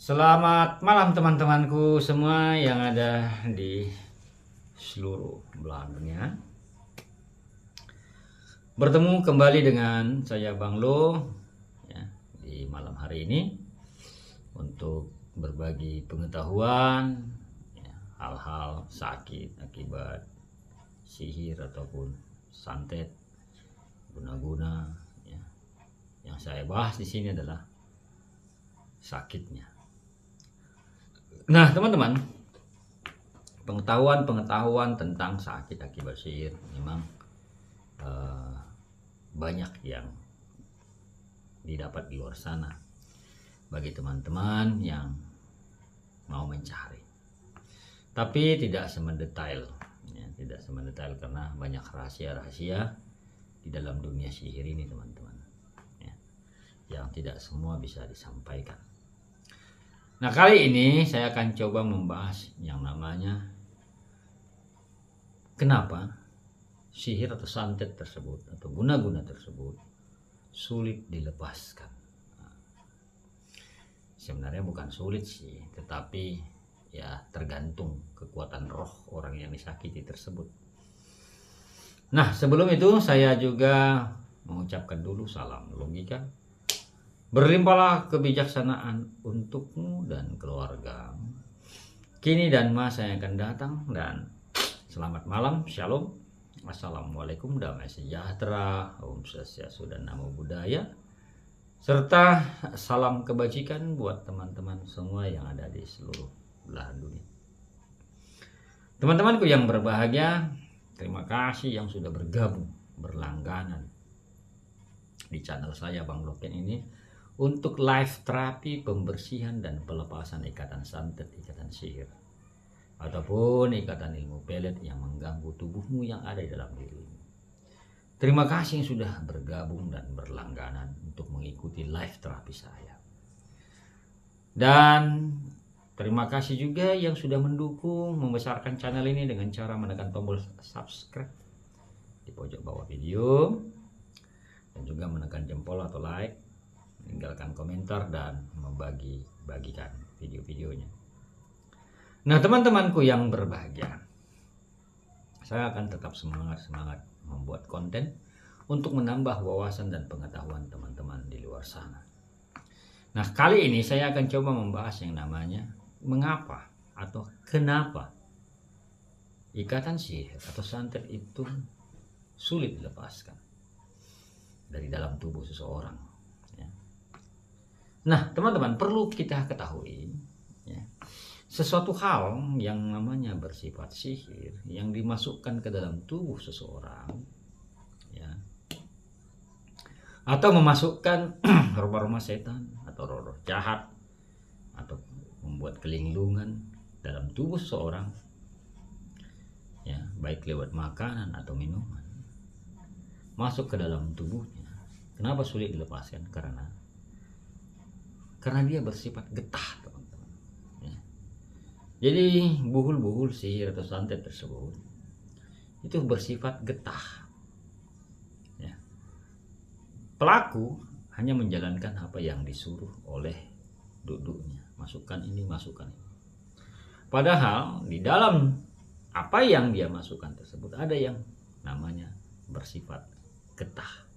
Selamat malam teman-temanku semua yang ada di seluruh belahan dunia. Bertemu kembali dengan saya Bang Lo ya, di malam hari ini untuk berbagi pengetahuan ya, hal-hal sakit akibat sihir ataupun santet guna-guna ya. Yang saya bahas di sini adalah sakitnya. Nah, teman-teman, pengetahuan tentang sakit akibat sihir memang banyak yang didapat di luar sana bagi teman-teman yang mau mencari. Tapi tidak semendetail, ya, tidak semendetail karena banyak rahasia-rahasia di dalam dunia sihir ini, teman-teman, ya, yang tidak semua bisa disampaikan. Nah, kali ini saya akan coba membahas yang namanya kenapa sihir atau santet tersebut atau guna-guna tersebut sulit dilepaskan. Nah, sebenarnya bukan sulit sih, tetapi ya tergantung kekuatan roh orang yang disakiti tersebut. Nah, sebelum itu saya juga mengucapkan dulu salam logika. Berlimpahlah kebijaksanaan untukmu dan keluargamu kini dan masa yang akan datang, dan selamat malam, shalom, assalamualaikum, damai sejahtera, om swastiastu dan namo buddhaya, serta salam kebajikan buat teman-teman semua yang ada di seluruh belahan dunia. Teman-temanku yang berbahagia, terima kasih yang sudah bergabung berlangganan di channel saya Bang Loken ini untuk live terapi pembersihan dan pelepasan ikatan santet, ikatan sihir, ataupun ikatan ilmu pelet yang mengganggu tubuhmu yang ada di dalam dirimu. Terima kasih yang sudah bergabung dan berlangganan untuk mengikuti live terapi saya. Dan terima kasih juga yang sudah mendukung membesarkan channel ini dengan cara menekan tombol subscribe di pojok bawah video, dan juga menekan jempol atau like, meninggalkan komentar, dan membagi-bagikan video-videonya. Nah, teman-temanku yang berbahagia, saya akan tetap semangat membuat konten untuk menambah wawasan dan pengetahuan teman-teman di luar sana. Nah, kali ini saya akan coba membahas yang namanya mengapa atau kenapa ikatan sihir atau santet itu sulit dilepaskan dari dalam tubuh seseorang. Nah, teman-teman, perlu kita ketahui ya, sesuatu hal yang namanya bersifat sihir yang dimasukkan ke dalam tubuh seseorang ya, atau memasukkan rumah-rumah setan atau roh-roh jahat atau membuat kelinglungan dalam tubuh seseorang ya, baik lewat makanan atau minuman masuk ke dalam tubuhnya. Kenapa sulit dilepaskan? Karena dia bersifat getah, teman-teman ya. Jadi buhul-buhul sihir atau santet tersebut itu bersifat getah ya. Pelaku hanya menjalankan apa yang disuruh oleh duduknya, masukkan ini, masukkan ini. Padahal di dalam apa yang dia masukkan tersebut ada yang namanya bersifat getah.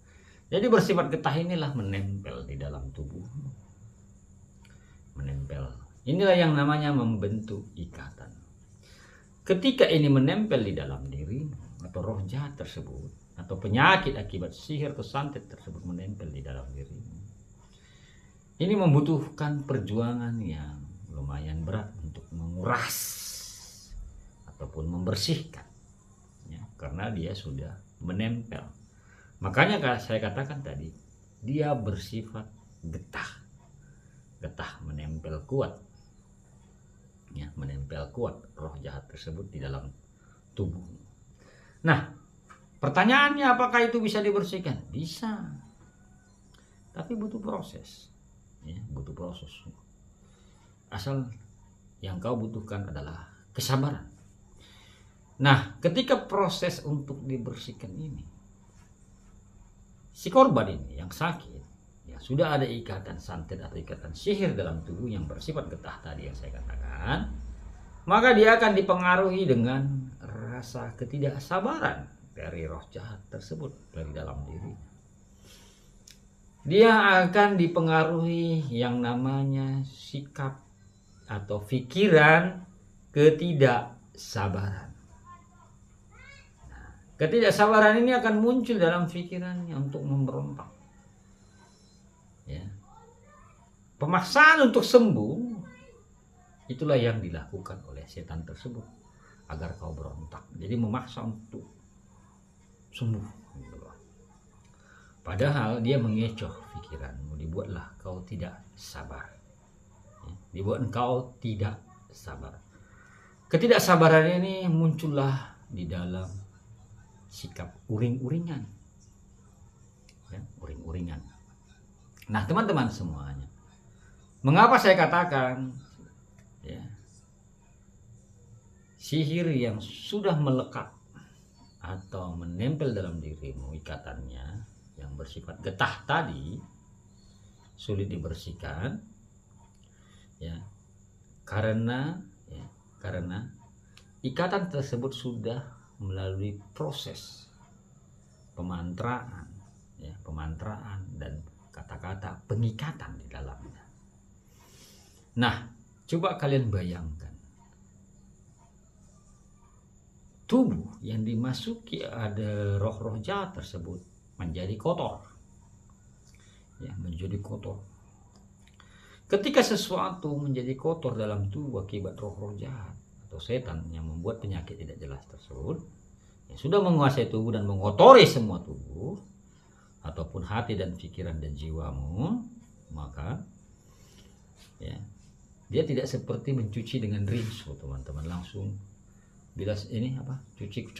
Jadi bersifat getah inilah menempel di dalam tubuh, menempel. Inilah yang namanya membentuk ikatan. Ketika ini menempel di dalam diri atau roh jahat tersebut atau penyakit akibat sihir atau santet tersebut menempel di dalam diri, ini membutuhkan perjuangan yang lumayan berat untuk menguras ataupun membersihkan ya, karena dia sudah menempel. Makanya saya katakan tadi, dia bersifat getah menempel kuat ya, menempel kuat roh jahat tersebut di dalam tubuh. Nah, pertanyaannya, apakah itu bisa dibersihkan? Bisa, tapi butuh proses ya, butuh proses. Asal yang kau butuhkan adalah kesabaran. Nah, ketika proses untuk dibersihkan ini, si korban ini yang sakit ya, sudah ada ikatan santet atau ikatan sihir dalam tubuh yang bersifat getah tadi yang saya katakan, maka dia akan dipengaruhi dengan rasa ketidaksabaran dari roh jahat tersebut dari dalam diri. Dia akan dipengaruhi yang namanya sikap atau pikiran ketidaksabaran. Ketidaksabaran ini akan muncul dalam pikirannya untuk memberontak. Ya. Pemaksaan untuk sembuh itulah yang dilakukan oleh setan tersebut agar kau berontak. Jadi memaksa untuk sembuh. Padahal dia mengecoh pikiranmu, dibuatlah kau tidak sabar. Dibuat engkau tidak sabar. Ketidaksabaran ini muncullah di dalam sikap uring-uringan. Ya, uring-uringan. Nah, teman-teman semuanya, mengapa saya katakan ya, sihir yang sudah melekat atau menempel dalam dirimu ikatannya yang bersifat getah tadi sulit dibersihkan ya, karena ikatan tersebut sudah melalui proses pemantraan ya, pemantraan dan kata-kata pengikatan di dalamnya. Nah, coba kalian bayangkan tubuh yang dimasuki ada roh-roh jahat tersebut menjadi kotor ya, menjadi kotor. Ketika sesuatu menjadi kotor dalam tubuh akibat roh-roh jahat atau setan yang membuat penyakit tidak jelas tersebut yang sudah menguasai tubuh dan mengotori semua tubuh ataupun hati dan pikiran dan jiwamu, maka ya, dia tidak seperti mencuci dengan rinso, teman-teman, langsung bilas ini apa, cuci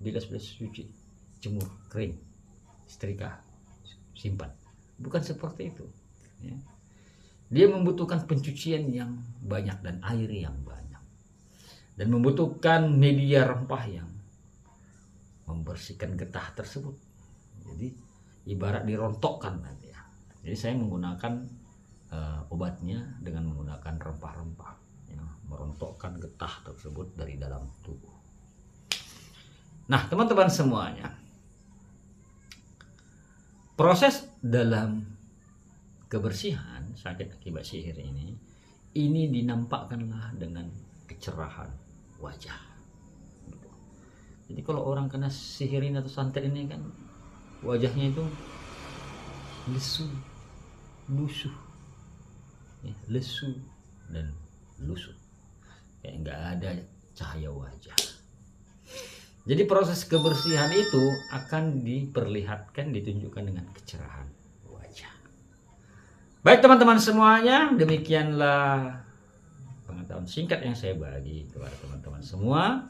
bilas cuci, jemur, kering, setrika, simpan. Bukan seperti itu ya. Dia membutuhkan pencucian yang banyak dan air yang banyak, dan membutuhkan media rempah yang membersihkan getah tersebut. Jadi ibarat dirontokkan nanti ya. Jadi saya menggunakan obatnya dengan menggunakan rempah-rempah ya, merontokkan getah tersebut dari dalam tubuh. Nah, teman-teman semuanya, proses dalam kebersihan sakit akibat sihir ini dinampakkanlah dengan kecerahan wajah. Jadi kalau orang kena sihirin atau santet ini kan wajahnya itu lesu, lusuh, ya, lesu dan lusuh, kayak nggak ada cahaya wajah. Jadi proses kebersihan itu akan diperlihatkan, ditunjukkan dengan kecerahan wajah. Baik teman-teman semuanya, demikianlah pengetahuan singkat yang saya bagi kepada teman-teman semua.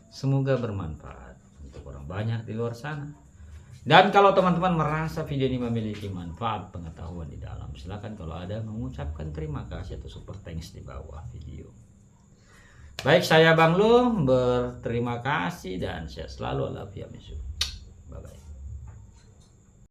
Semoga bermanfaat untuk orang banyak di luar sana. Dan kalau teman-teman merasa video ini memiliki manfaat pengetahuan di dalam, silakan kalau ada mengucapkan terima kasih atau super thanks di bawah video. Baik, saya Bang Lu berterima kasih dan saya selalu love you. Bye bye.